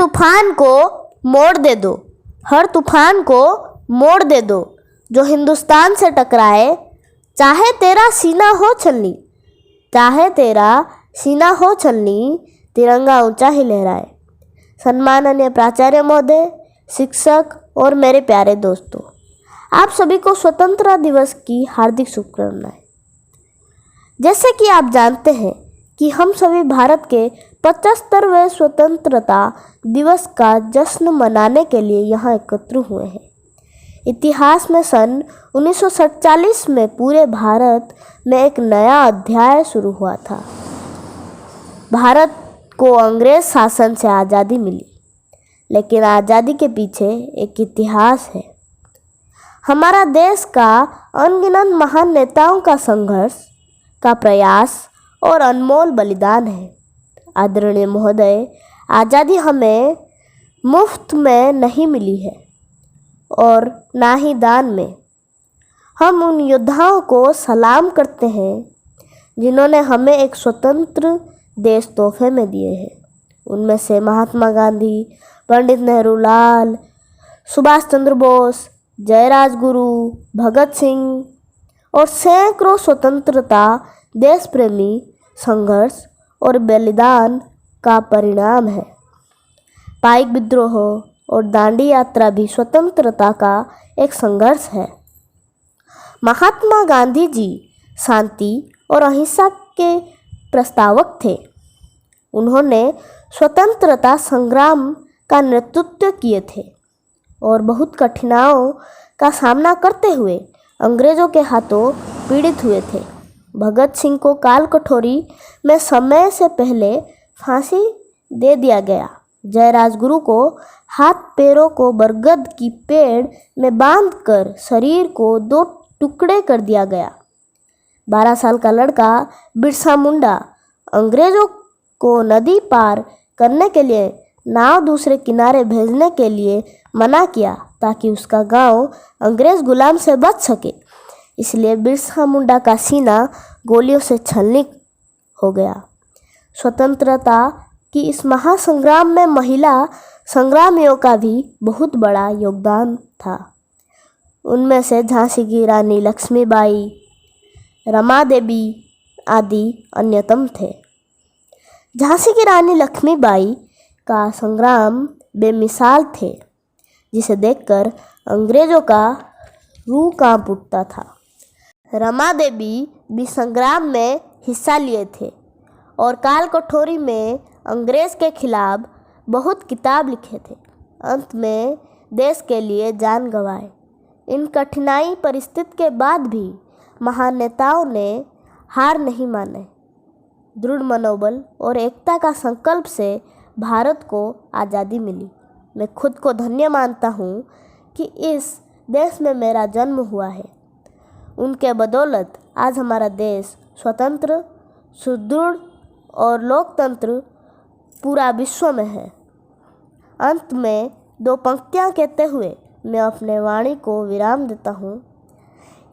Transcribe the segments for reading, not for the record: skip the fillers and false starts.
तूफान को मोड़ दे दो, हर तूफान को मोड़ दे दो जो हिंदुस्तान से टकराए, चाहे तेरा सीना हो छलनी, चाहे तेरा सीना हो छलनी, तिरंगा ऊंचा ही लहराए। सम्माननीय प्राचार्य महोदय, शिक्षक और मेरे प्यारे दोस्तों, आप सभी को स्वतंत्रता दिवस की हार्दिक शुभकामनाएं। जैसे कि आप जानते हैं कि हम सभी भारत के 75वें स्वतंत्रता दिवस का जश्न मनाने के लिए यहाँ एकत्र हुए हैं। इतिहास में सन 1947 में पूरे भारत में एक नया अध्याय शुरू हुआ था। भारत को अंग्रेज शासन से आज़ादी मिली, लेकिन आज़ादी के पीछे एक इतिहास है। हमारा देश का अनगिनत महान नेताओं का संघर्ष का प्रयास और अनमोल बलिदान है। आदरणीय महोदय, आज़ादी हमें मुफ्त में नहीं मिली है और ना ही दान में। हम उन योद्धाओं को सलाम करते हैं जिन्होंने हमें एक स्वतंत्र देश तोहफे में दिए हैं। उनमें से महात्मा गांधी, पंडित नेहरू लाल, सुभाष चंद्र बोस, जयराजगुरु, भगत सिंह और सैकड़ों स्वतंत्रता देश प्रेमी संघर्ष और बलिदान का परिणाम है। पाइक विद्रोह और दांडी यात्रा भी स्वतंत्रता का एक संघर्ष है। महात्मा गांधी जी शांति और अहिंसा के प्रस्तावक थे। उन्होंने स्वतंत्रता संग्राम का नेतृत्व किए थे और बहुत कठिनाइयों का सामना करते हुए अंग्रेज़ों के हाथों पीड़ित हुए थे। भगत सिंह को काल कठोरी में समय से पहले फांसी दे दिया गया। जयराजगुरु को हाथ पैरों को बरगद की पेड़ में बांधकर शरीर को 2 टुकड़े कर दिया गया। 12 साल का लड़का बिरसा मुंडा अंग्रेज़ों को नदी पार करने के लिए नाव दूसरे किनारे भेजने के लिए मना किया ताकि उसका गांव अंग्रेज़ गुलाम से बच सके। इसलिए बिरसा मुंडा का सीना गोलियों से छलनी हो गया। स्वतंत्रता की इस महासंग्राम में महिला संग्रामियों का भी बहुत बड़ा योगदान था। उनमें से झांसी की रानी लक्ष्मीबाई, रमा देवी आदि अन्यतम थे। झांसी की रानी लक्ष्मीबाई का संग्राम बेमिसाल थे, जिसे देखकर अंग्रेज़ों का रूह कांप उठता था। रमा देवी भी संग्राम में हिस्सा लिए थे और काल कठोरी में अंग्रेज़ के खिलाफ बहुत किताब लिखे थे। अंत में देश के लिए जान गंवाए। इन कठिनाई परिस्थिति के बाद भी महान नेताओं ने हार नहीं माने। दृढ़ मनोबल और एकता का संकल्प से भारत को आज़ादी मिली। मैं खुद को धन्य मानता हूँ कि इस देश में मेरा जन्म हुआ है। उनके बदौलत आज हमारा देश स्वतंत्र, सुदृढ़ और लोकतंत्र पूरा विश्व में है। अंत में 2 पंक्तियाँ कहते हुए मैं अपने वाणी को विराम देता हूँ।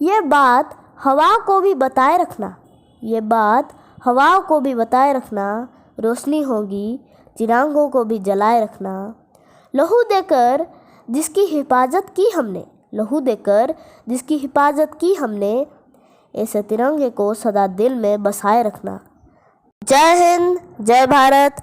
ये बात हवाओं को भी बताए रखना, ये बात हवाओं को भी बताए रखना, रोशनी होगी चिरागों को भी जलाए रखना। लहू देकर जिसकी हिफाजत की हमने, लहू देकर जिसकी हिफाजत की हमने, ऐसे तिरंगे को सदा दिल में बसाए रखना। जय हिंद, जय भारत,